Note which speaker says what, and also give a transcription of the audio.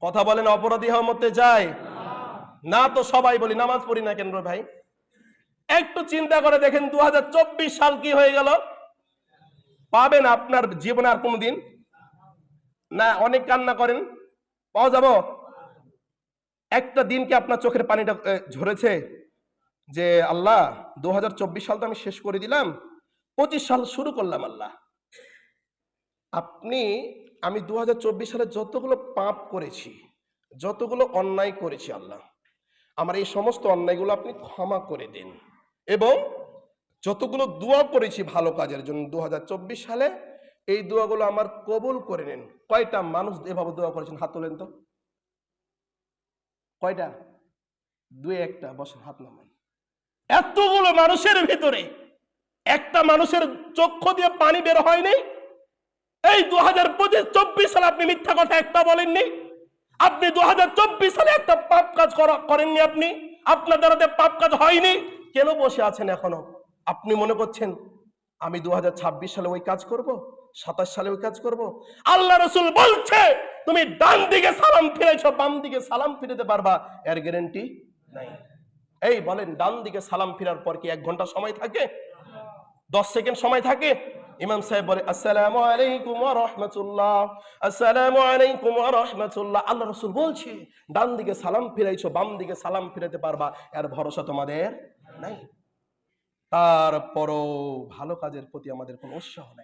Speaker 1: কথা বলেন, অপরাধী হওয়ার মধ্যে যায় না? তো সবাই বলি নামাজ পড়ি না কেন রে ভাই? একটু চিন্তা করে দেখেন 2024 সাল কি হয়ে গেল। পাবেন আপনার জীবনে আর কোনোদিন না? অনেক কান্না করেন, পাওয়া যাব? একটা দিন কি আপনার চোখের পানিটা ঝরেছে যে আল্লাহ 2024 সাল তো আমি শেষ করে দিলাম, 25 সাল শুরু করলাম? আল্লাহ, আপনি, আমি 2024 সালে যতগুলো পাপ করেছি, যতগুলো অন্যায় করেছি, আল্লাহ আমার এই সমস্ত অন্যায়গুলো আপনি ক্ষমা করে দিন, এবং যতগুলো দোয়া করেছি ভালো কাজের জন্য 2024 সালে, এই দোয়াগুলো আমার কবুল করে নিন। কয়টা মানুষ এভাবে দোয়া করেছেন? হাত তোলেন তো। কয়টা? দুই একটা, বসেন, হাত নামান। এতগুলো মানুষের ভিতরে একটা মানুষের চক্ষু দিয়ে পানি বের হয়নি? এই 2024 সালে আপনি মিথ্যা কথা একটা বলেননি? আপনি 2024 সালে একটা পাপ কাজ করেননি? আপনি, আপনার দ্বারা পাপ কাজ হয়নি? কেন বসে আছেন এখনো? আপনি মনে করছেন আমি 2026 সালে ওই কাজ করব, 27 সালে ওই কাজ করব? আল্লাহ রাসূল বলছে তুমি ডান দিকে সালাম ফিরেছো, বাম দিকে সালাম ফিরাতে পারবা, এর গ্যারান্টি নাই। এই বলেন, ডান দিকে সালাম ফেরার পর কি 1 ঘন্টা সময় থাকে? 10 সেকেন্ড সময় থাকে? ইমাম সাহেব বলে আসসালামু আলাইকুম ওয়া রাহমাতুল্লাহ, আসসালামু আলাইকুম ওয়া রাহমাতুল্লাহ। আল্লাহ রাসূল বলছে ডান দিকে সালাম ফিরাইছো, বাম দিকে সালাম ফিরাতে পারবা, এর ভরসা তোমাদের নাই। তারপরও ভালো কাজের প্রতি আমাদের কোনো উৎসাহ নাই।